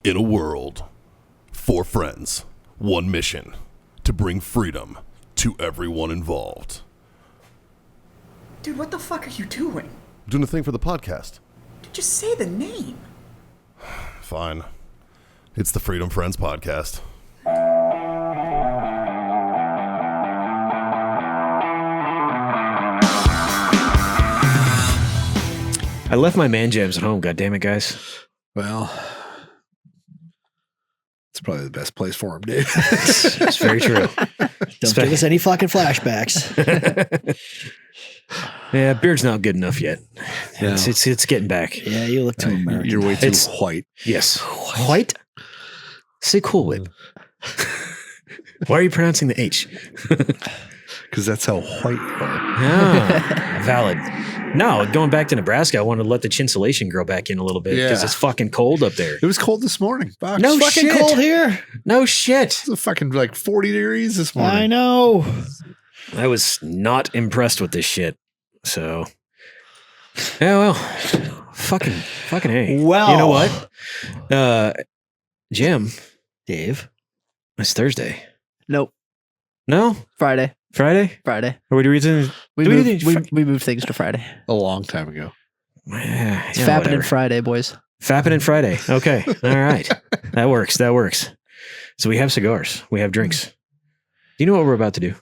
In a world, 4 friends, 1 mission, to bring freedom to everyone involved. Dude, what the fuck are you doing? I'm doing a thing for the podcast. Dude, just say the name. Fine. It's the Freedom Friends Podcast. I left my man jams at home, goddammit, guys. Well, it's probably the best place for him, Dave. It's very true. Don't give us any fucking flashbacks. Yeah, beard's not good enough yet. Yeah. It's getting back. Yeah, you look too American. You're way too It's- white. Yes. White? Say Cool Whip. Why are you pronouncing the H? Because that's how white you are. Ah, valid. No, going back to Nebraska, I wanted to let the chinsulation grow back in a little bit because Yeah. it's fucking cold up there. It was cold this morning. Fuck. No Fucking shit. cold here. No shit. It's fucking like 40 degrees this morning. I know. I was not impressed with this shit. So, yeah, well, fucking hey. Well. You know what? Jim, Dave. it's Thursday. Nope. No? Friday. Friday? Or Are we doing? We Do we moved, do- we moved things to Friday. A long time ago. It's Fapping and Friday, boys. Fapping and Friday. Okay. All right. That works. So we have cigars. We have drinks. Do you know what we're about to do?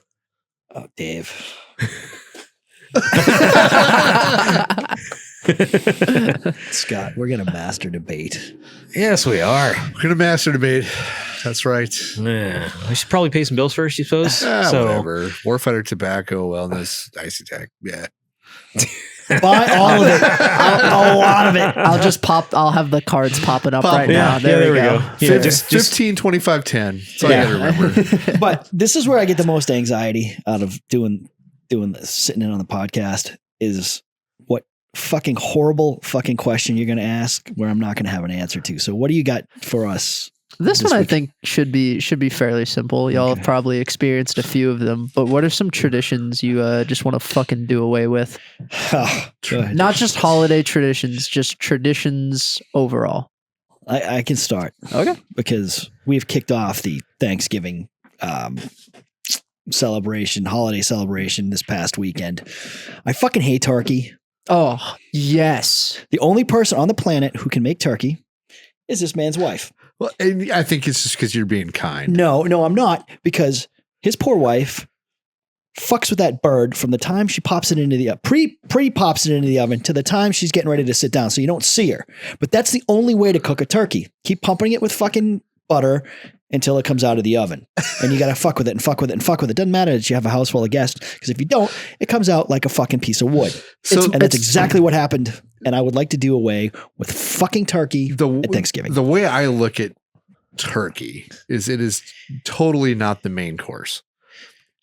Oh, Dave. Scott, we're going to master debate. Yes, we are. We're going to master debate. That's right. Yeah. We should probably pay some bills first, you suppose. Whatever. Warfighter tobacco, wellness, icy tech. Yeah. Buy all of it. A lot of it. I'll have the cards popping up Pop right them. now. There we go. Yeah, Just 15, 25, 10. That's all Yeah. you got to remember. But this is where I get the most anxiety out of doing this, sitting in on the podcast, is what fucking horrible fucking question you're going to ask where I'm not going to have an answer to. So what do you got for us? This This one I week. think should be fairly simple. Y'all Okay. have probably experienced a few of them, but what are some traditions you just want to fucking do away with? Go ahead. Not just holiday traditions, just traditions overall. I can start. Okay. Because we've kicked off the Thanksgiving holiday celebration this past weekend. I fucking hate turkey. Oh, yes. The only person on the planet who can make turkey is this man's wife. Well, and I think it's just because you're being kind. No, I'm not, because his poor wife fucks with that bird from the time she pops it into the pre pops it into the oven to the time she's getting ready to sit down, so you don't see her. But that's the only way to cook a turkey. Keep pumping it with fucking butter until it comes out of the oven, and you got to fuck with it and fuck with it and fuck with it. Doesn't matter that you have a house full of guests, because if you don't, it comes out like a fucking piece of wood. And that's exactly what happened. And I would like to do away with fucking turkey at Thanksgiving. The way I look at turkey is it is totally not the main course.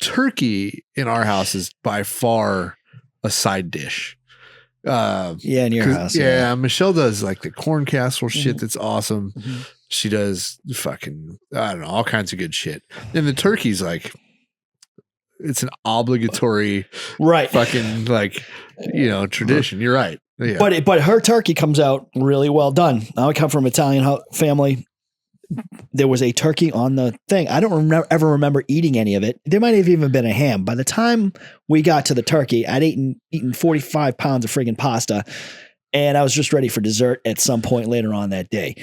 Turkey in our house is by far a side dish. Yeah, in your house. Yeah, Michelle does like the corn casserole shit. Mhm. That's awesome. Mhm. She does fucking, I don't know, all kinds of good shit. And the turkey's like, it's an obligatory Right. fucking like, tradition. You're right. Yeah. But her turkey comes out really well done. I come from an Italian family. There was a turkey on the thing. I don't ever remember eating any of it. There might have even been a ham. By the time we got to the turkey, I'd eaten 45 pounds of friggin' pasta, and I was just ready for dessert at some point later on that day.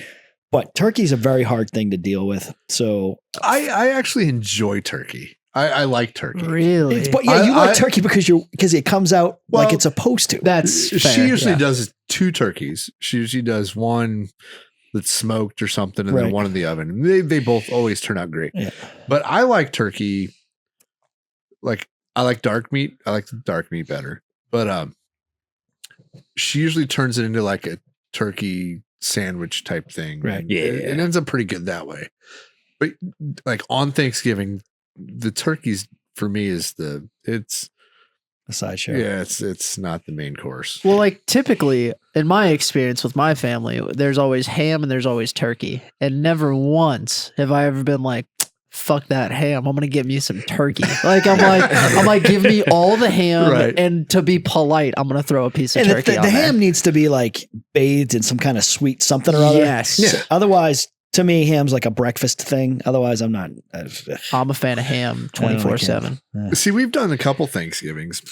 But turkey's a very hard thing to deal with. So, I actually enjoy turkey. I like turkey. Really? you like turkey because it comes out like Well, it's supposed to. That's She fair, usually yeah. does 2 turkeys. She usually does one that's smoked or something, and Right. then one in the oven. They both always turn out great. Yeah. But I like turkey. Like I like dark meat. I like the dark meat better. But she usually turns it into like a turkey sandwich type thing. Right. And Yeah. it ends up pretty good that way. But like on Thanksgiving, the turkeys for me is it's A sideshow. yeah, it's not the main course. Well, like typically in my experience with my family, there's always ham and there's always turkey. And never once have I ever been like, fuck that ham. I'm going to get me some turkey. I'm like, give me all the ham. Right. And to be polite, I'm going to throw a piece of And turkey the on there. ham needs to be like bathed in some kind of sweet something or other. Yes. Otherwise, to me, ham's like a breakfast thing. Otherwise, I'm not. I'm a fan of ham I don't like 24/7. ham. See, we've done a couple Thanksgivings,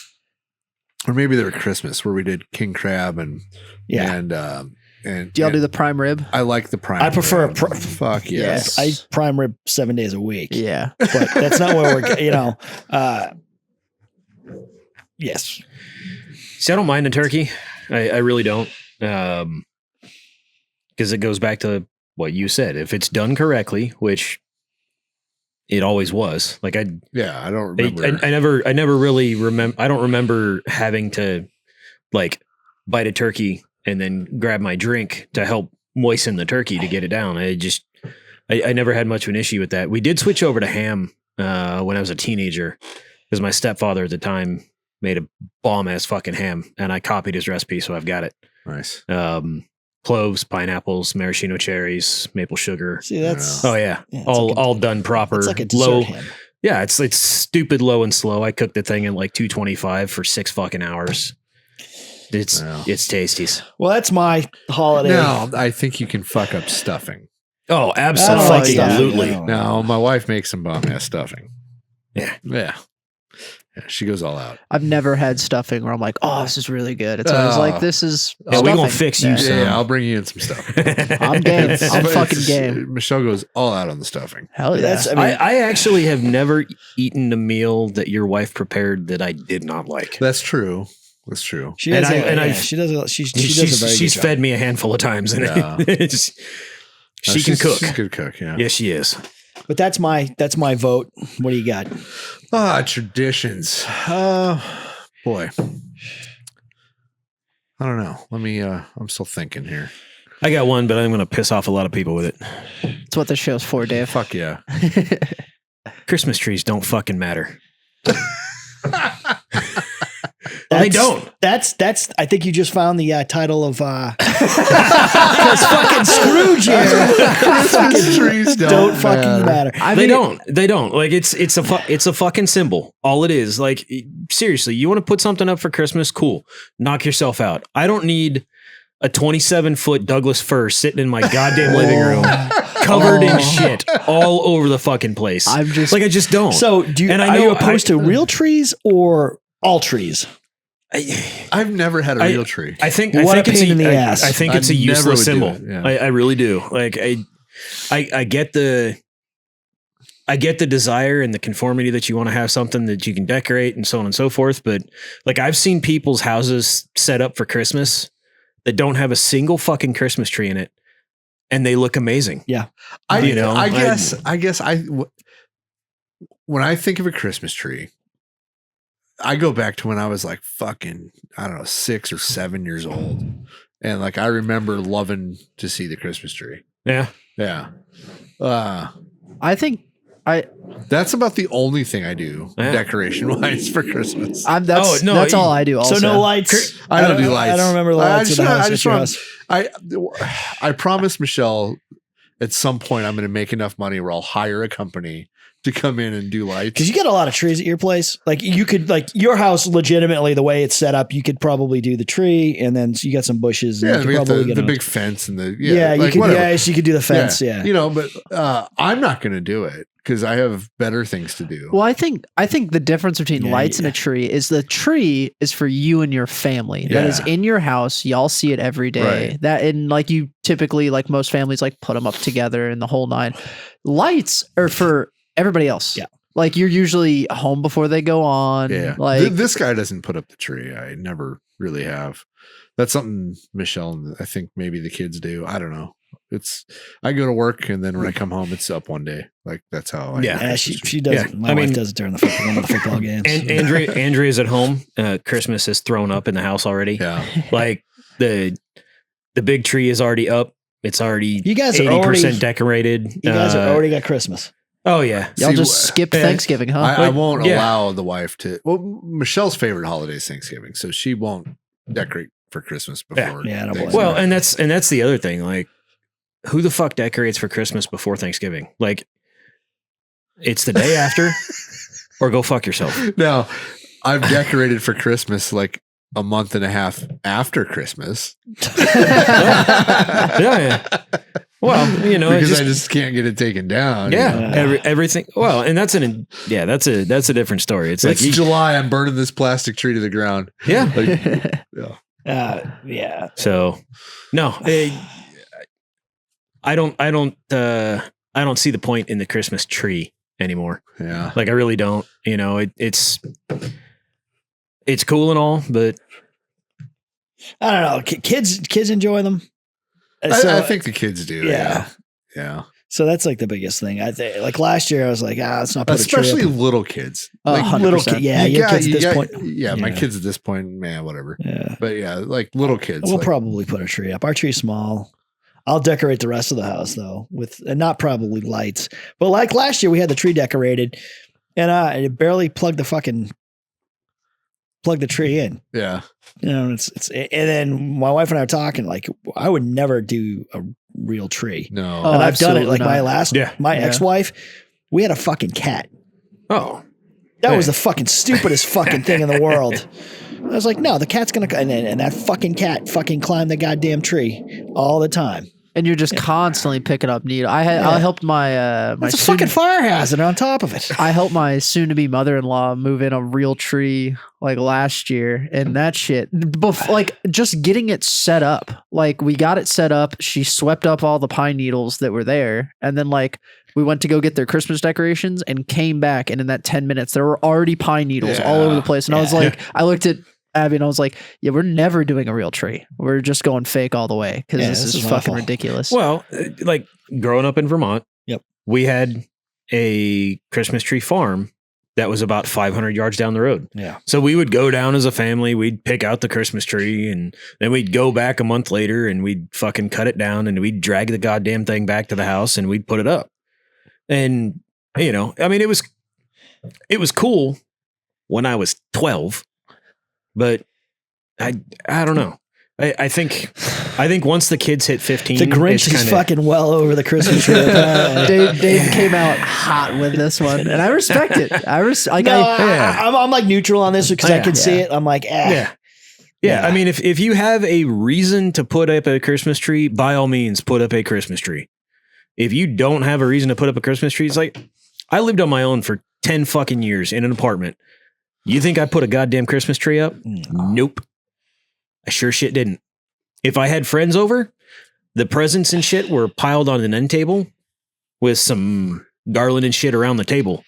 or maybe they were Christmas, where we did king crab and Yeah. and Do y'all do the prime rib? I like the prime. I prefer rib. Fuck yes. I prime rib 7 days a week. Yeah. But that's not where we're. Yes. See, I don't mind a turkey. I really don't. Because it goes back to what you said. If it's done correctly, which it always was, like I don't remember. I never really remember. I don't remember having to like bite a turkey and then grab my drink to help moisten the turkey to get it down. I never had much of an issue with that. We did switch over to ham when I was a teenager because my stepfather at the time made a bomb ass fucking ham, and I copied his recipe, so I've got it. Nice. Cloves, pineapples, maraschino cherries, maple sugar. See, that's Oh yeah, it's all like a- all done proper. it's like a dessert low. ham. Yeah, it's stupid low and slow. I cooked the thing at like 225 for 6 fucking hours. It's Wow. it's tasties. Well, that's my holiday. No, I think you can fuck up stuffing. Oh, I don't like absolutely. stuffing. No, my wife makes some bomb ass stuffing. Yeah. Yeah. She goes all out. I've never had stuffing where I'm like, oh, this is really good. It's always Oh. like, this is. Yeah, we gonna stuffing. fix you, Yeah. son. Yeah, I'll bring you in some stuff. I'm game. It's- I'm it's fucking just- game. Michelle goes all out on the stuffing. Hell yeah. That's. I mean, I actually have never eaten a meal that your wife prepared that I did not like. That's true. That's true. she does. and I've- she does. She does a very She's good fed me a handful of times, and Yeah. it's, she can cook. She's a good cook. Yeah. Yes, she is. job. But that's my vote. What do you got? Traditions. Boy. I don't know. Let me. I'm still thinking here. I got one, but I'm going to piss off a lot of people with it. That's what this show's for, Dave. Fuck yeah. Christmas trees don't fucking matter. They don't. That's. I think you just found the title of. Because fucking Scrooge here. Christmas trees Don't fucking matter. They don't. They don't. Like it's a fucking symbol. All it is. Like seriously, you want to put something up for Christmas? Cool. Knock yourself out. I don't need a 27-foot Douglas fir sitting in my goddamn living room, covered in shit all over the fucking place. I'm just I just don't. So, do you, And I are you know- opposed to real trees or all trees? I've never had a real tree. I think What a it's pain in the ass. I think it's I a never useless would do symbol. it, yeah. I really do. Like I get the desire and the conformity that you want to have something that you can decorate and so on and so forth. But like I've seen people's houses set up for Christmas that don't have a single fucking Christmas tree in it, and they look amazing. I you know, I guess when I think of a Christmas tree, I go back to when I was like fucking, I don't know, 6 or 7 years old. And like, I remember loving to see the Christmas tree. Yeah. Yeah. I think That's about the only thing I do Yeah. decoration wise for Christmas. that's all I do. Also, So no lights. I don't do lights. I don't remember the lights in the house. I just at your want, house. I promised Michelle at some point I'm going to make enough money where I'll hire a company to come in and do lights. Because you got a lot of trees at your place. Like you could, like your house, legitimately the way it's set up, you could probably do the tree, and then you got some bushes. And Yeah, you could we got probably the get a- big fence and the Yeah, you like, could. whatever. Yes, you could do the fence. Yeah. You know, but I'm not going to do it because I have better things to do. Well, I think the difference between Yeah, lights and a tree is the tree is for you and your family. That is Yeah. in your house. Y'all see it every day. Right. That and like you typically, like most families, like put them up together and the whole nine. Lights are for everybody else. Yeah. Like you're usually home before they go on. Yeah. Like This guy doesn't put up the tree. I never really have. That's something Michelle and I think maybe the kids do. I don't know. I go to work and then when I come home, it's up one day. Like that's how I Yeah. do Yeah, Christmas tree. she does. Yeah, My I wife mean- does it during one of the football games. And Andrea's at home. Christmas is thrown up in the house already. Yeah. Like the big tree is already up. It's already You guys are 80% already- decorated. you guys are already got Christmas. Oh yeah. y'all See, just skip yeah. Thanksgiving, huh? I won't Yeah. allow the wife to. Well, Michelle's favorite holiday is Thanksgiving, so she won't decorate for Christmas before. Yeah, I don't blame Thanksgiving. Well, and that's the other thing. Like, who the fuck decorates for Christmas before Thanksgiving? Like, it's the day after, or go fuck yourself. Now, I've decorated for Christmas like a month and a half after Christmas. Yeah, yeah. Well, you know, because just, I just can't get it taken down. yeah, you know? everything. Well, and that's that's a different story. It's like It's July. I'm burning this plastic tree to the ground. yeah. Like, Yeah. So no, I don't see the point in the Christmas tree anymore. yeah. Like I really don't. You know, it's cool and all, but I don't know. Kids enjoy them. I think the kids do. Yeah. Yeah. So that's like the biggest thing. I think like last year I was like, let's not put Especially a tree up. little kids. Oh, Like, 100%. Little kid. Yeah. Your kids at this point. Yeah, my Yeah. kids at this point, man, whatever. Yeah. But yeah, like little kids. We'll like, probably put a tree up. Our tree's small. I'll decorate the rest of the house though with and not probably lights. But like last year we had the tree decorated and I barely plugged the tree in. yeah. You know, and then my wife and I are talking like I would never do a real tree. No. Oh, and I've done it absolutely like my not. my Yeah. ex-wife, we had a fucking cat. oh, That was the fucking stupidest fucking thing in the world. I was like, no, the cat's gonna and that fucking cat fucking climbed the goddamn tree all the time. And you're just constantly picking up needle. I Yeah. helped my It's a fucking fire hazard on top of it. I helped my soon-to-be mother-in-law move in a real tree like last year, and that shit, like just getting it set up. Like we got it set up. She swept up all the pine needles that were there, and then like we went to go get their Christmas decorations and came back, and in that 10 minutes there were already pine needles all over the place. And I was like, I looked at Abby and I was like, yeah, we're never doing a real tree. We're just going fake all the way because Yeah, this this is is fucking awful. ridiculous. well, like growing up in Vermont. Yep. We had a Christmas tree farm that was about 500 yards down the road. Yeah. So we would go down as a family, we'd pick out the Christmas tree, and then we'd go back a month later and we'd fucking cut it down and we'd drag the goddamn thing back to the house and we'd put it up. And, you know, I mean, it was cool when I was 12, but I don't know. I think once the kids hit 15, The Grinch it's is kinda- fucking well over the Christmas tree. apparently. Dave came out hot with this one, and I respect it. No, I'm like neutral on this because I Yeah. can see it. I'm like, Yeah. Yeah. I mean, if you have a reason to put up a Christmas tree, by all means, put up a Christmas tree. If you don't have a reason to put up a Christmas tree, it's like, I lived on my own for 10 fucking years in an apartment. You think I put a goddamn Christmas tree up? Nope. I sure shit didn't. If I had friends over, the presents and shit were piled on an end table with some garland and shit around the table.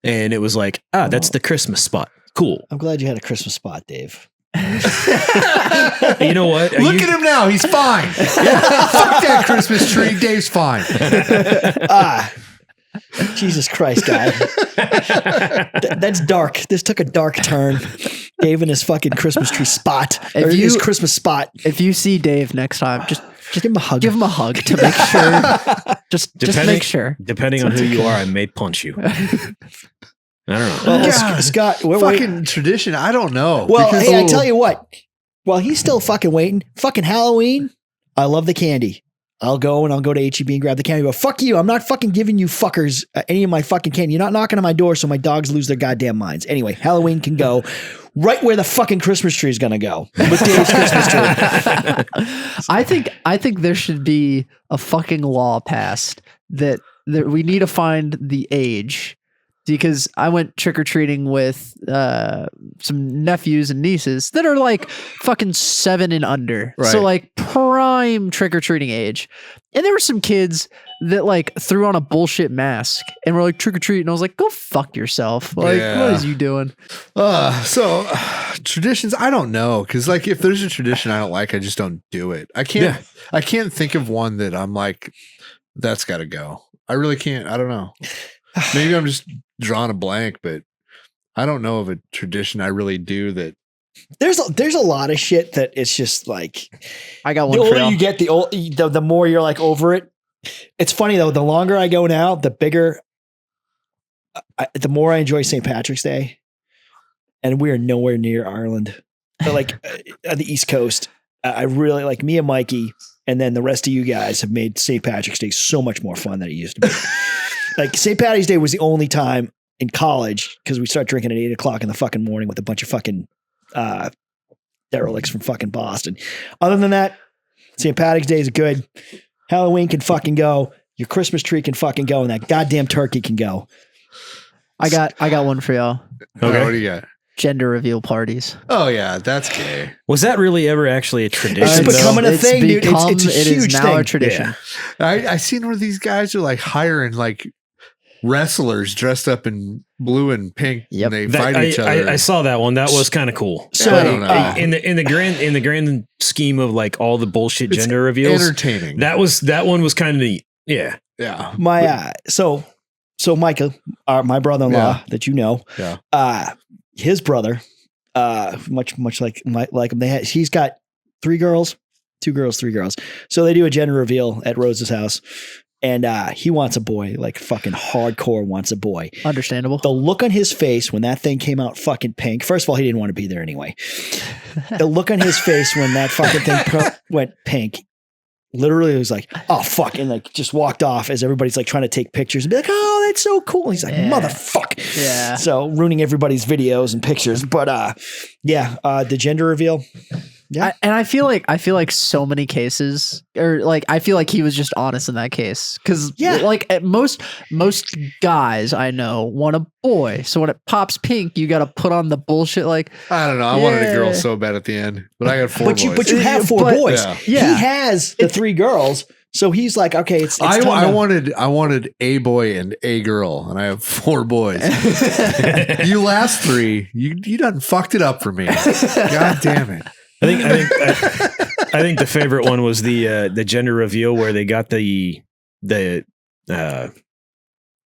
And it was like, that's the Christmas spot. Cool. I'm glad you had a Christmas spot, Dave. You know what? Look at him now. He's fine. Fuck that Christmas tree. Dave's fine. Jesus Christ, guy. That's dark. This took a dark turn. Dave and his fucking Christmas tree spot. If Or his you- Christmas spot. If you see Dave next time, just Give him a hug. give him a hug to make sure. just make sure. Depending on who you are, I may punch you. I don't know. Well, God, Scott, Fucking tradition. I don't know. well, Because- hey, I tell you what. While he's still fucking waiting, fucking Halloween, I love the candy. I'll go to HEB and grab the candy. But fuck you. I'm not fucking giving you fuckers any of my fucking candy. You're not knocking on my door so my dogs lose their goddamn minds. Anyway, Halloween can go right where the fucking Christmas tree is going to go. With Dave's Christmas tree. I think there should be a fucking law passed that we need to find the age, because I went trick or treating with some nephews and nieces that are like fucking 7 and under, so Right. like prime trick or treating age, and there were some kids that like threw on a bullshit mask and were like trick or treat, and I was like, go fuck yourself, like Yeah. what is you doing? Traditions, I don't know, because like if there's a tradition I don't like, I just don't do it. I can't think of one that I'm like, that's got to go. I really can't. I don't know. Maybe I'm just drawing a blank, but I don't know of a tradition I really do that. There's a lot of shit that it's just like I got the one for older y'all. you get, the more you're like over it. It's funny though. The longer I go now, the bigger, the more I enjoy St. Patrick's Day, and we are nowhere near Ireland, but like on the East Coast. I really like me and Mikey, and then the rest of you guys have made St. Patrick's Day so much more fun than it used to be. Like St. Patty's Day was the only time in college because we start drinking at 8:00 in the fucking morning with a bunch of fucking derelicts from fucking Boston. Other than that, St. Patrick's Day is good. Halloween can fucking go. Your Christmas tree can fucking go, and that goddamn turkey can go. I got one for y'all. Okay. What do you got? Gender reveal parties. Oh yeah, that's gay. Was that really ever actually a tradition? It's though? becoming a thing, dude. It's a it is huge now a thing. tradition. I seen where these guys are like hiring like wrestlers dressed up in blue and pink, Yep. and they That- fight each other. I saw that one. That was kind of cool. So, I don't know. in the grand scheme of like all the bullshit It's gender reveals, entertaining. that one was kind of neat. Yeah. yeah, My so Micah, my brother-in-law that you know, Yeah. his brother, much like him, he's got 3 girls, 2 girls, 3 girls. So they do a gender reveal at Rose's house, and he wants a boy, like fucking hardcore wants a boy. Understandable. The look on his face when that thing came out fucking pink. First of all, he didn't want to be there anyway. The look on his face when that fucking thing went pink. Literally, it was like, oh fuck, and like just walked off as everybody's like trying to take pictures and be like, oh, that's so cool. And he's like, Yeah. motherfuck. Yeah. So ruining everybody's videos and pictures. But the gender reveal. Yeah. I feel like so many cases, or like I feel like he was just honest in that case, because like at most guys I know want a boy, so when it pops pink, you got to put on the bullshit like I don't know. I wanted a girl Yeah. so bad at the end, but I got 4 But boys. you have 4 But- boys. Yeah. He has the 3 girls. So he's like, okay, it's I time to- wanted a boy and a girl, and I have 4 boys. You last 3, you done fucked it up for me. God damn it. I think the favorite one was the gender reveal where they got the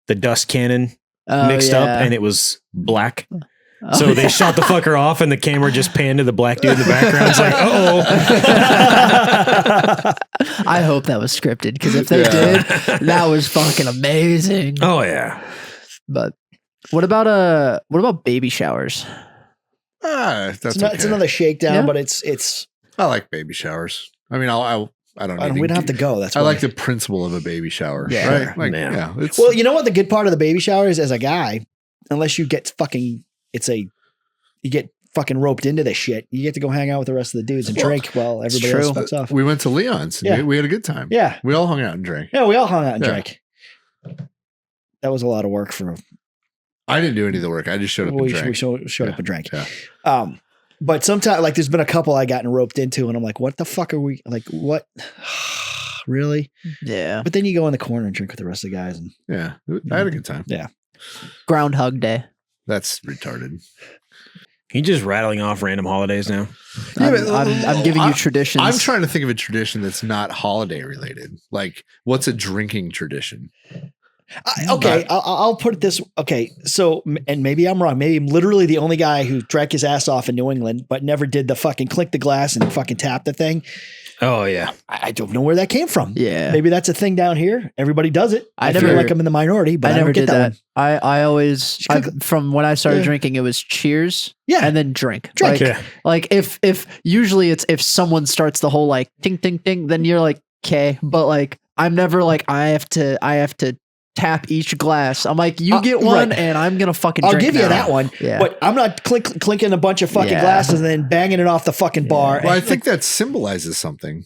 dust cannon oh, mixed yeah. up and it was black. Oh, So they shot the fucker off and the camera just panned to the black dude in the background. It's like, oh. I hope that was scripted, because if they Yeah. did, that was fucking amazing. Oh yeah. But what about baby showers? That's it's okay. another shakedown, Yeah. but it's I like baby showers. I mean, I don't need we don't have to go. That's I why. like the principle of a baby shower. Yeah. Right? Sure. Like, Yeah. yeah. It's, Well, you know what the good part of the baby shower is as a guy, unless you get fucking, you get fucking roped into this shit. You get to go hang out with the rest of the dudes and drink while everybody else true. fucks off. we went to Leon's. And Yeah. we had a good time. Yeah. We all hung out and drank. Yeah, we all hung out and Yeah. drank. That was a lot of work for I didn't do any of the work. I just showed up and we drank. showed up Yeah. and drank. Yeah. But sometimes like there's been a couple I gotten roped into and I'm like, what the fuck are we like what really? Yeah. But then you go in the corner and drink with the rest of the guys and Yeah. I had a good time. Groundhog That's retarded. You just rattling off random holidays now. Yeah, I'm, but- I'm giving you traditions. I'm trying to think of a tradition that's not holiday related. Like, what's a drinking tradition? I'll put it this. Okay, so and maybe I'm wrong. Maybe I'm literally the only guy who drank his ass off in New England, but never did the fucking clink the glass and fucking tap the thing. Oh yeah. I don't know where that came from. Yeah. Maybe that's a thing down here. Everybody does it. I I feel never- like I'm in the minority, but I I, never don't get did that. that. One. I always Just cook- from when I started Yeah. drinking, it was cheers, Yeah. and then drink. Drink. Like, Yeah. like if usually it's if someone starts the whole like ding ding ding, then you're like okay, but like I'm never like I have to tap each glass. I'm like you get one, right. and I'm gonna fucking. I'll drink give you now. that one, Yeah. but I'm not clinking a bunch of fucking Yeah. glasses and then banging it off the fucking bar. Well, I And, think that symbolizes something.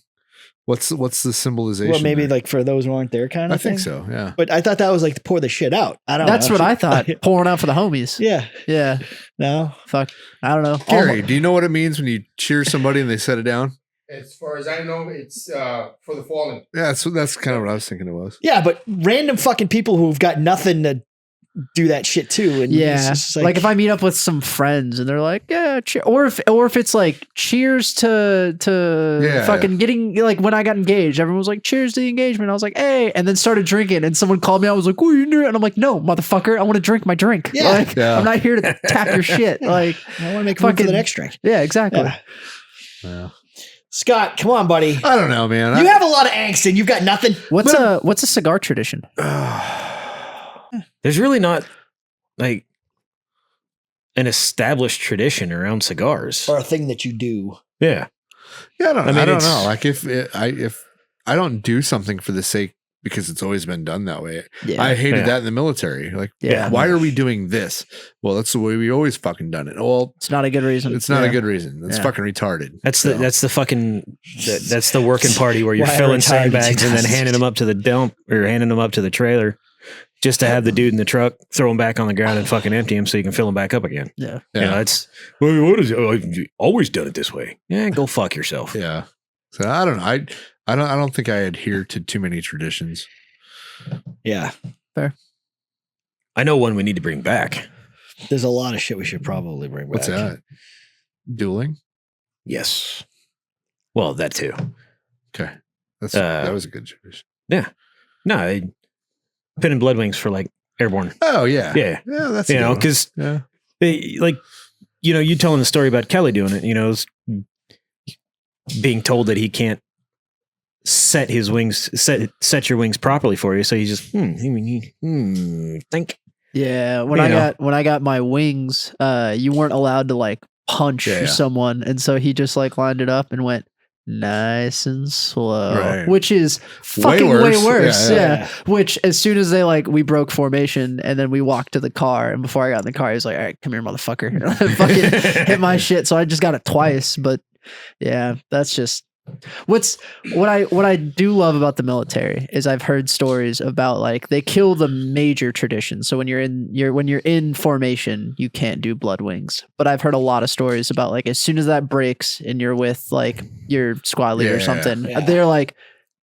What's the symbolization? well, maybe there? like for those who aren't there, kind of. I think thing. so. Yeah. But I thought that was like to pour the shit out. I don't. That's know. what I thought. Pouring out for the homies. Yeah. Yeah. No. Fuck. I don't know. Gary, do you know what it means when you cheer somebody and they set it down? As far as I know, it's for the fallen. Yeah, that's kind of what I was thinking it was. Yeah, but random fucking people who've got nothing to do that shit too. And it's Yeah, just like if I meet up with some friends and they're like, yeah, or if it's like cheers to Yeah. fucking getting like when I got engaged, everyone was like, cheers to the engagement. I was like, hey, and then started drinking, and someone called me. I was like, what are you doing? And I'm like, no, motherfucker, I want to drink my drink. Yeah. Like, Yeah. I'm not here to tap your shit. Like, I want to make room for the fucking- next drink. yeah, exactly. Yeah. Yeah. Scott, come on, buddy. I don't know, man. You have a lot of angst and you've got nothing. What's a cigar tradition? There's really not like an established tradition around cigars. Or a thing that you do. Yeah. Yeah, I don't I mean, know. it's- Like if I don't do something for the sake because it's always been done that way. Yeah. I hated Yeah. that in the military. Like, Yeah. why are we doing this? Well, that's the way we always fucking done it. Well, It's not a good reason. it's not a Yeah. good reason. It's Yeah. fucking retarded. That's the that's the working party where you're Why are filling retired sandbags and then teachers- handing them up to the dump or handing them up to the trailer, just to have the dude in the truck throw them back on the ground and fucking empty them so you can fill them back up again. Yeah. You know, it's well, what is it? Oh, I've always done it this way. Yeah, go fuck yourself. Yeah. So I don't know. I don't think I adhere to too many traditions. Yeah. I know one we need to bring back. There's a lot of shit we should probably bring back. What's that? Dueling? Yes. Well, that too. Okay. That's Uh, that was a good tradition. No, pin and blood wings for like airborne. Oh yeah. Yeah. Yeah, that's a You good know, one. because yeah. like, you know, you telling the story about Kelly doing it, you know, being told that he can't set his wings, set your wings properly for you. So you just, think. Yeah, when You I know. got my wings, you weren't allowed to like punch Yeah. someone, and so he just like lined it up and went nice and slow, Right. which is fucking way worse. worse. Yeah, Yeah, yeah. Which as soon as they like we broke formation and then we walked to the car, and before I got in the car, he was like, "All right, come here, motherfucker," and fucking hit my shit. So I just got it twice, but yeah, that's just. What I do love about the military is I've heard stories about like they kill the major traditions. So when you're in formation, you can't do blood wings. But I've heard a lot of stories about like as soon as that breaks and you're with like your squad leader or Yeah, something, yeah. they're like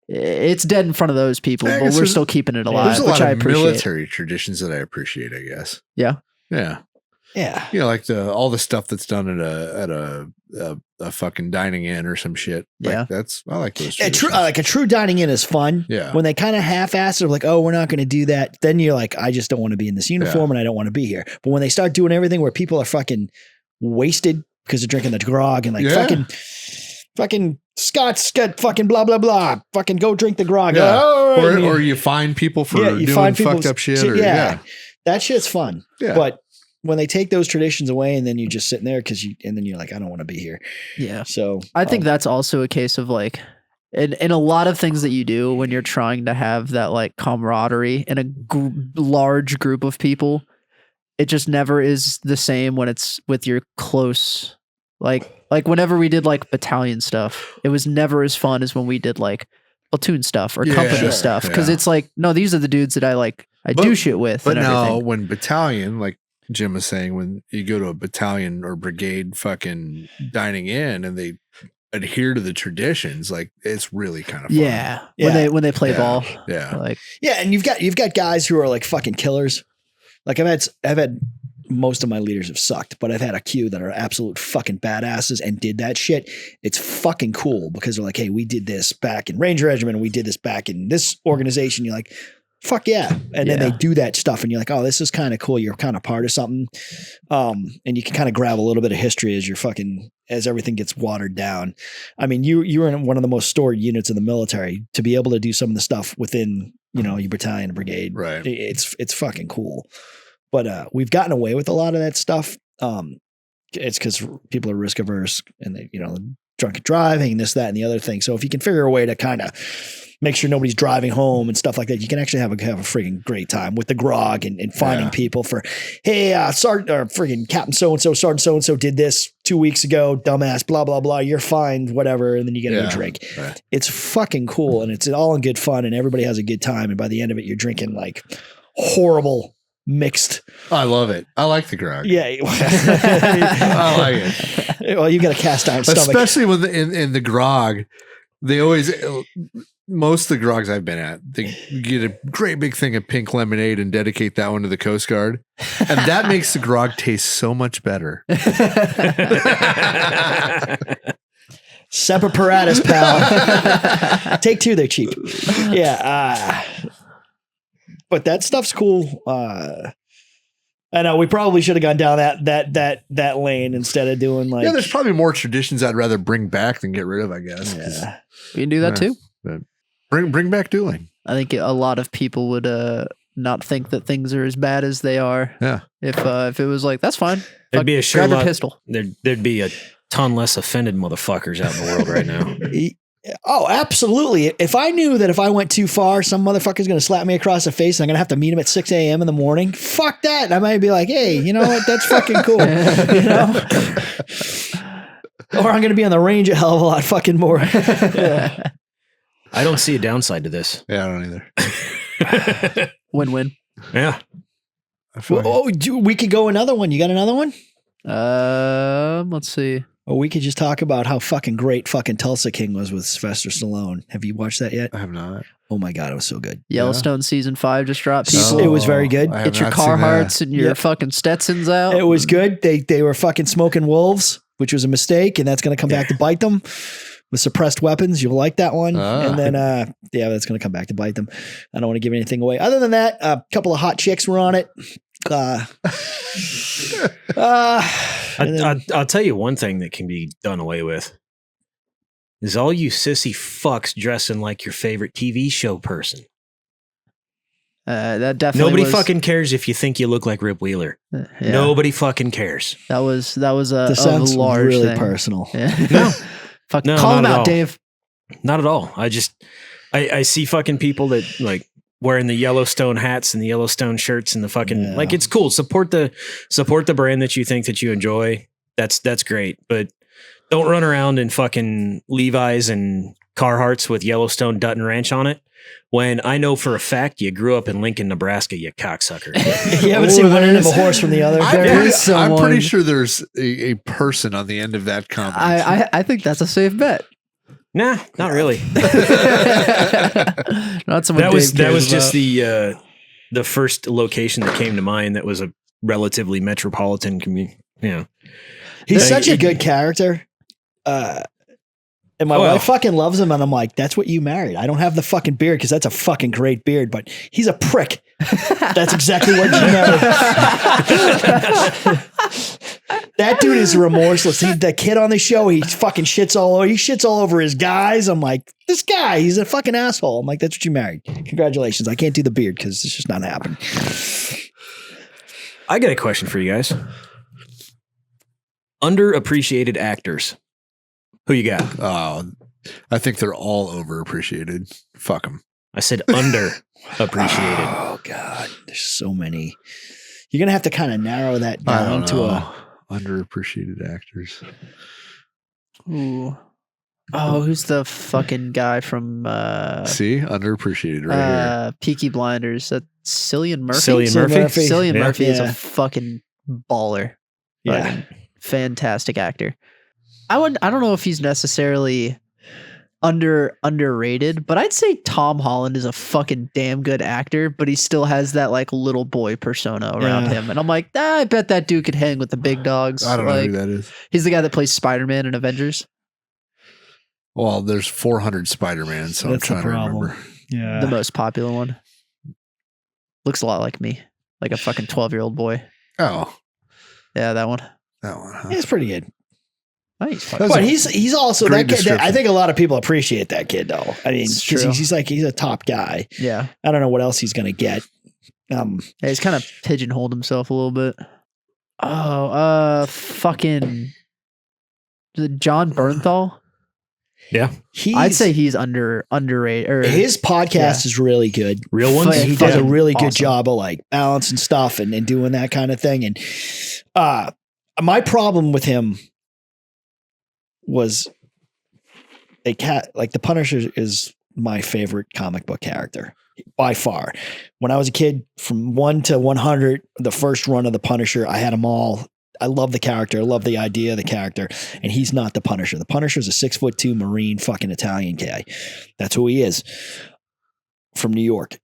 it's dead in front of those people, I but guess we're there's- still keeping it There's alive, a which lot I of appreciate. military traditions that I appreciate, I guess. Yeah. Yeah. Yeah. You know, like all the stuff that's done at a fucking dining in or some shit. Like Yeah. I like those. A true, traditions. like a true dining in is fun. Yeah. When they kind of half-ass it, like, oh, we're not going to do that. Then you're like, I just don't want to be in this uniform and I don't want to be here. But when they start doing everything where people are fucking wasted because they're drinking the grog and like Yeah. fucking Scott's got fucking blah blah blah. Fucking go drink the grog. Yeah. Oh, all right. or you find people for Yeah, you doing find people- fucked up shit. Or, yeah. That shit's fun. Yeah. But when they take those traditions away and then you're just sitting there and then you're like, I don't want to be here. Yeah. So I think that's also a case of like, in a lot of things that you do when you're trying to have that like camaraderie in a large group of people, it just never is the same when it's with your close, like whenever we did like battalion stuff, it was never as fun as when we did like platoon stuff or Yeah, company sure, stuff. Cause yeah. it's like, no, these are the dudes that I But- do shit with. But and no, everything. when battalion, like Jim was saying, when you go to a battalion or brigade fucking dining in and they adhere to the traditions, like it's really kind of fun. Yeah. Yeah. When they play Yeah. ball. Yeah. Like, yeah, and you've got guys who are like fucking killers. Like I've had most of my leaders have sucked, but I've had a few that are absolute fucking badasses and did that shit. It's fucking cool because they're like, hey, we did this back in Ranger Regiment, and we did this back in this organization. You're like, fuck yeah. And then Yeah. they do that stuff and you're like, oh, this is kind of cool. You're kind of part of something. And you can kind of grab a little bit of history as everything gets watered down. I mean, you were in one of the most stored units in the military. To be able to do some of the stuff within, your battalion, brigade, Right. it's fucking cool. But we've gotten away with a lot of that stuff. It's because people are risk averse and they, drunk driving, this, that, and the other thing. So if you can figure a way to kind of make sure nobody's driving home and stuff like that, you can actually have a freaking great time with the grog and finding Yeah. people for, hey, Sergeant or freaking Captain so-and-so, Sergeant so-and-so did this 2 weeks ago, dumbass, blah, blah, blah. You're fine, whatever. And then you get a Yeah. drink. Right. It's fucking cool. And it's all in good fun and everybody has a good time. And by the end of it, you're drinking like horrible mixed. I love it. I like the grog. Yeah. I like it. Well, you got a cast iron stomach. Especially when in the grog, they always, most of the grogs I've been at, they get a great big thing of pink lemonade and dedicate that one to the Coast Guard. And that makes the grog taste so much better. Semper Paratus, pal. Take two, they're cheap. Yeah. But that stuff's cool. I know we probably should have gone down that lane instead of doing like. Yeah, there's probably more traditions I'd rather bring back than get rid of, I guess. Yeah. we can do that Yeah. too. Bring back dueling. I think a lot of people would not think that things are as bad as they are. Yeah. If it was like, that's fine. There'd be a Grab your Sherlock. pistol. There'd be a ton less offended motherfuckers out in the world right now. Oh, absolutely. If I knew that if I went too far, some motherfucker's going to slap me across the face and I'm going to have to meet him at 6 a.m. in the morning, fuck that. I might be like, hey, you know what? That's fucking cool. You know? Or I'm going to be on the range a hell of a lot fucking more. I don't see a downside to this. Yeah, I don't either. Win-win. Yeah. I feel Well, like- we could go another one. You got another one? Let's see. Or we could just talk about how fucking great fucking Tulsa King was with Sylvester Stallone. Have you watched that yet? I have not. Oh my God, it was so good. Yellowstone season 5 just dropped. People, It was very good. I have get your not seen Carhartts that. and your Yep. fucking Stetsons out. It was good. They were fucking smoking wolves, which was a mistake, and that's going to come back to bite them with suppressed weapons. You'll like that one. Ah. And then, that's going to come back to bite them. I don't want to give anything away. Other than that, a couple of hot chicks were on it. And then- I'll tell you one thing that can be done away with is all you sissy fucks dressing like your favorite TV show person. That definitely Nobody was, fucking cares if you think you look like Rip Wheeler. yeah, Nobody fucking cares. that was a, this a sounds large really thing. personal. Yeah. No. Fuck, No, call not him at out, all. Dave. Not at all. I see fucking people that like wearing the Yellowstone hats and the Yellowstone shirts and the fucking Yeah. like it's cool. Support the brand that you think that you enjoy. That's great. But don't run around in fucking Levi's and Carhartts with Yellowstone Dutton Ranch on it. When I know for a fact you grew up in Lincoln, Nebraska, you cocksucker. You haven't seen one end of a horse from the other. There is I'm someone- pretty sure there's a person on the end of that comment. I think that's a safe bet. Nah, not really. Not someone That was Dave cares just about. the first location that came to mind that was a relatively metropolitan community. Yeah. He's Hey, such a it- good character. And my Well- wife fucking loves him. And I'm like, that's what you married. I don't have the fucking beard because that's a fucking great beard, but he's a prick. That's exactly what you married. That dude is remorseless. The kid on the show, he fucking shits all over his guys. I'm like, this guy, he's a fucking asshole. I'm like, that's what you married. Congratulations. I can't do the beard because it's just not happening. I got a question for you guys. Underappreciated actors. Who you got? Oh, I think they're all overappreciated. Fuck them. I said underappreciated. Oh God, there's so many. You're gonna have to kind of narrow that I down don't to know. a. Underappreciated actors. Ooh. Oh, who's the fucking guy from See, underappreciated right here. Peaky Blinders? That's Cillian Murphy. Cillian Murphy? Cillian Yeah. Murphy is Yeah. a fucking baller. Yeah. Fucking fantastic actor. I don't know if he's necessarily underrated, but I'd say Tom Holland is a fucking damn good actor, but he still has that like little boy persona around Yeah. him. And I'm like, I bet that dude could hang with the big dogs. I don't know like, who that is. he's the guy that plays Spider-Man in Avengers. Well, there's 400 Spider-Man, so That's the I'm trying to problem. remember. Yeah. The most popular one. Looks a lot like me. Like a fucking 12-year-old boy. Oh, Yeah, that one. that one. Huh? He's pretty good. Oh, he's fucking But he's also great that kid. I description. think a lot of people appreciate that kid though. I mean, It's 'cause true. he's a top guy. yeah. I don't know what else he's gonna get. Yeah, he's kind of pigeonholed himself a little bit. Oh, fucking is it John Bernthal? Yeah. I'd say he's underrated. Or his podcast is really good. Real ones? And he does a Fucking really good awesome. job of like balancing stuff and doing that kind of thing. And my problem with him was a cat. Like the Punisher is my favorite comic book character by far. When I was a kid, from 1 to 100, the first run of the Punisher, I had them all. I love the character. I love the idea of the character. And he's not the Punisher. The Punisher is a 6'2" Marine fucking Italian guy. That's who he is. From New York.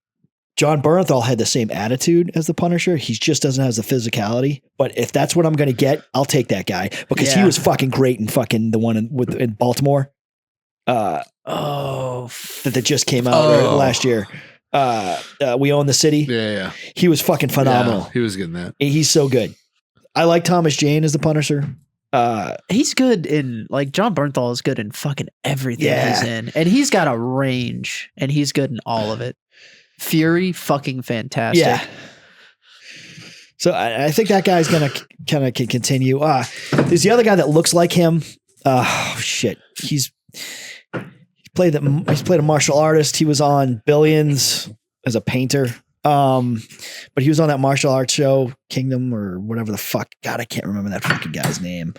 John Bernthal had the same attitude as the Punisher. He just doesn't have the physicality. But if that's what I'm going to get, I'll take that guy because he Yeah. was fucking great in fucking the one in Baltimore. That just came out last year. We Own the City. Yeah. He was fucking phenomenal. Yeah, he was getting that. He's so good. I like Thomas Jane as the Punisher. he's good in like John Bernthal is good in fucking everything Yeah. he's in, and he's got a range, and he's good in all of it. Fury, fucking fantastic. Yeah. So I think that guy's gonna kind of continue. There's the other guy that looks like him. Oh shit, he's He's played a martial artist. He was on Billions as a painter. But he was on that martial arts show, Kingdom or whatever the fuck. God, I can't remember that fucking guy's name.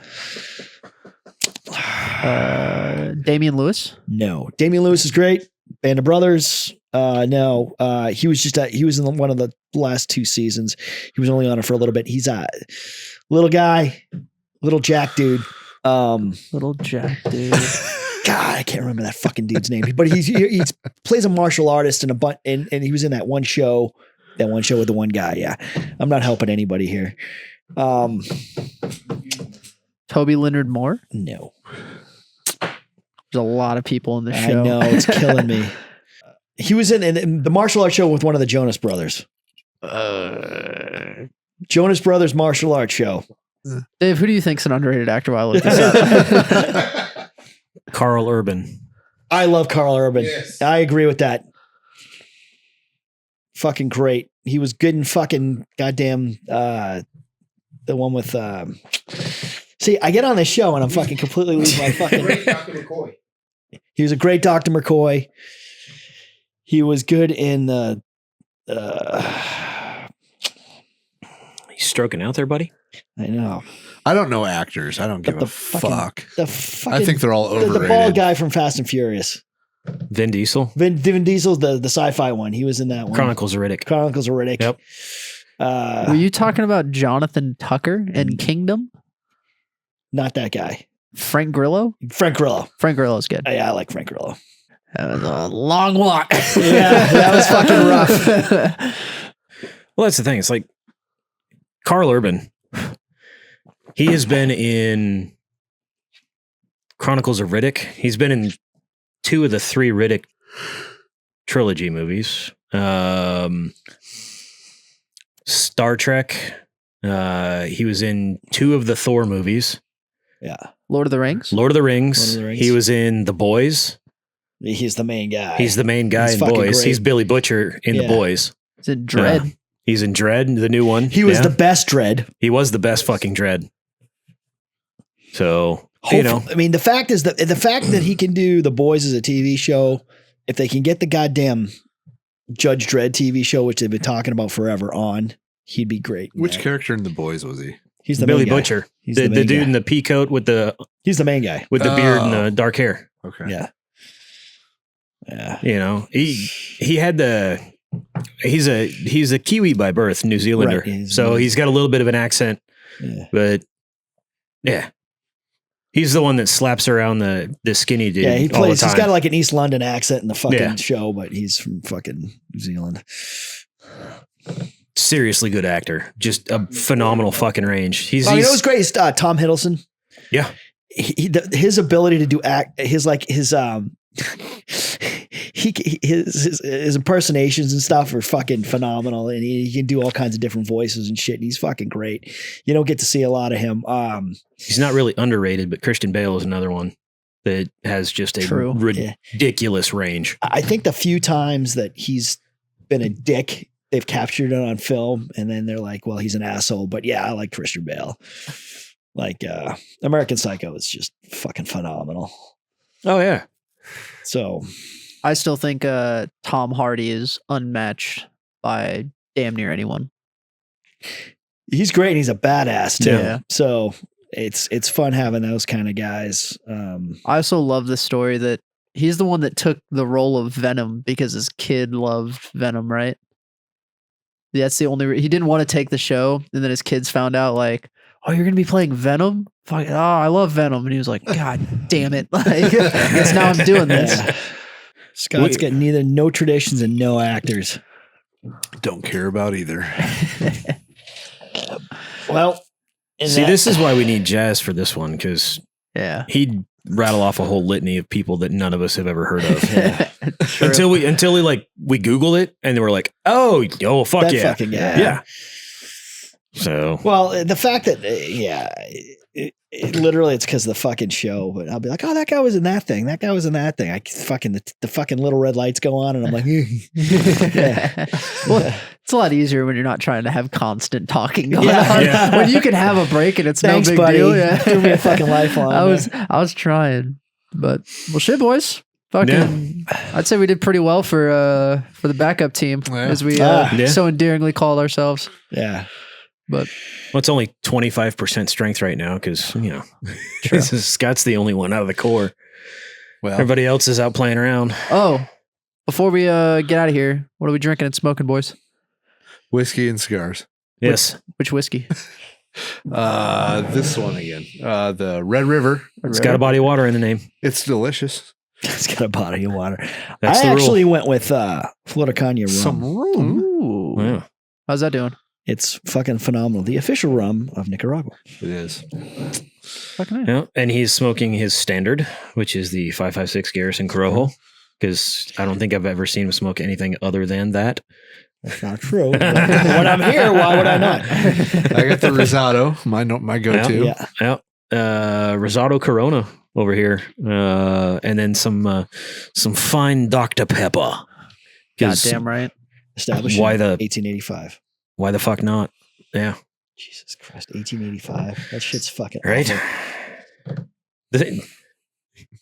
Damian Lewis. No, Damian Lewis is great. Band of Brothers. No, he was he was in one of the last 2 seasons. He was only on it for a little bit. He's a little guy, little Jack dude. Little Jack dude. God, I can't remember that fucking dude's name. But he plays a martial artist and he was in that one show with the one guy. Yeah, I'm not helping anybody here. Toby Leonard Moore. No, There's a lot of people in the I show. know it's killing me. He was in the martial arts show with one of the Jonas Brothers. Jonas Brothers martial arts show. Dave, who do you think's an underrated actor while I look this up? Carl Urban. I love Carl Urban. Yes. I agree with that. Fucking great. He was good in fucking goddamn the one with see, I get on this show and I'm fucking completely losing my fucking Great Dr. McCoy. He was a great Dr. McCoy. He was good in the He's stroking out there, buddy. I know. I don't know actors. I don't give the a fuck. The fucking I think they're all the overrated. bald guy from Fast and Furious. Vin Diesel. Vin Diesel's the sci-fi one. He was in that one. Chronicles of Riddick. Chronicles of Riddick. Yep. Were you talking about Jonathan Tucker in Kingdom? Not that guy. Frank Grillo? Frank Grillo. Frank Grillo's good. Yeah, I like Frank Grillo. That was a long walk. Yeah, that was fucking rough. Well, that's the thing. It's like Carl Urban. He has been in Chronicles of Riddick. He's been in 2 of the 3 Riddick trilogy movies. Star Trek. He was in 2 of the Thor movies. Yeah. Lord of the Rings? Lord of the Rings. Lord of the Rings. He was in The Boys. He's the main guy. He's the main guy He's in fucking Boys. great. He's Billy Butcher in The Yeah. Boys. It's in Dread. He's in Dread, the new one. He was Yeah. the best Dredd. He was the best fucking Dread. So, you know, I mean, the fact that he can do The Boys as a TV show, if they can get the goddamn Judge Dredd TV show, which they've been talking about forever on, he'd be great. in Which that. character in The Boys was he? He's the Billy main guy. Butcher, He's the the main dude guy. in the pea coat with the He's the main guy. beard and Oh. the dark hair. Okay. Yeah. Yeah. You know, he had he's a Kiwi by birth, New Zealander. Right, So he's got a little bit of an accent, Yeah. but yeah. He's the one that slaps around the skinny dude. Yeah, he all the plays. time. He's got like an East London accent in the fucking Yeah. show, but he's from fucking New Zealand. Seriously good actor. Just a phenomenal fucking range. He's, Oh, you know he's what's great? Is, Tom Hiddleston. yeah. His ability to do his impersonations and stuff are fucking phenomenal, and he can do all kinds of different voices and shit. And he's fucking great. You don't get to see a lot of him. He's not really underrated, but Christian Bale is another one that has just a True. ridiculous range. I think the few times that he's been a dick, they've captured it on film, and then they're like, "Well, he's an asshole." But yeah, I like Christian Bale. Like American Psycho is just fucking phenomenal. Oh yeah. So I still think Tom Hardy is unmatched by damn near anyone. he's great, and he's a badass too. Yeah. So it's fun having those kind of guys. I also love the story that he's the one that took the role of Venom because his kid loved Venom, right? That's the only he didn't want to take the show, and then his kids found out like, "Oh, you're gonna be playing Venom? Fuck, oh, I love Venom," and he was like, "God damn it! Like, I guess now I'm doing this." Yeah. Scott's got no traditions and no actors. Don't care about either. Well, See, this is why we need Jazz for this one, because Yeah. he'd rattle off a whole litany of people that none of us have ever heard of. Yeah. until we Googled it and we're like, oh fuck that yeah. fucking guy. Yeah. So Well, the fact that literally it's because of the fucking show, but I'll be like, oh, that guy was in that thing. That guy was in that thing. I fucking the fucking little red lights go on, and I'm like, yeah. Well, it's a lot easier when you're not trying to have constant talking going Yeah. on. Yeah. When you can have a break and it's Thanks, no big buddy. deal. Yeah. Threw me a fucking lifeline I was trying, but well, shit, boys. Fucking, I'd say we did pretty well for the backup team, Yeah. as we Yeah. so endearingly called ourselves. Yeah. But Well, it's only 25% strength right now because, Scott's the only one out of the core. Well, Everybody else is out playing around. before we get out of here, what are we drinking and smoking, boys? whiskey and cigars. Yes. Which whiskey? This one again. The Red River. It's got a body of water in the name. It's delicious. It's got a body of water. That's I the actually rule. went with Florida Cognac rum. Some room. Ooh, Yeah. how's that doing? It's fucking phenomenal. The official rum of Nicaragua. It is. Fucking nice. Yeah. And he's smoking his standard, which is the 556 Garrison Corojo, because I don't think I've ever seen him smoke anything other than that. That's not true. When I'm here, why would I not? I got the Rosado, my go-to. Yeah. Yeah. Rosado Corona over here. And then some fine Dr. Pepper. 'Cause Goddamn right. Established Why in the- 1885. Why the fuck not? Yeah. Jesus Christ, 1885. That shit's fucking Right. awful.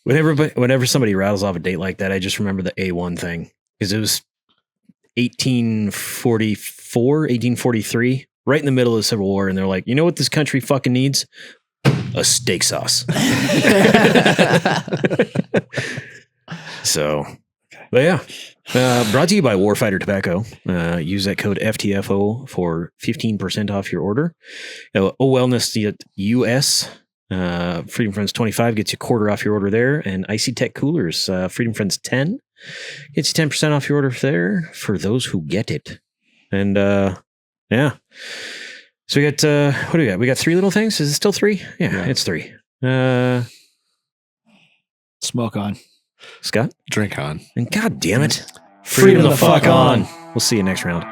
Whenever somebody rattles off a date like that, I just remember the A1 thing because it was 1844, 1843, right in the middle of the Civil War. And they're like, you know what this country fucking needs? A steak sauce. So, but yeah. Brought to you by Warfighter Tobacco. Use that code FTFO for 15% off your order. Wellness US. Freedom Friends 25 gets you a quarter off your order there. And Icy Tech Coolers, Freedom Friends 10 gets you 10% off your order there for those who get it. And yeah. So we got, what do we got? We got 3 little things. Is it still 3? Yeah. It's 3. Smoke on. Scott? Drink on. And God damn it. Freedom the fuck on. We'll see you next round.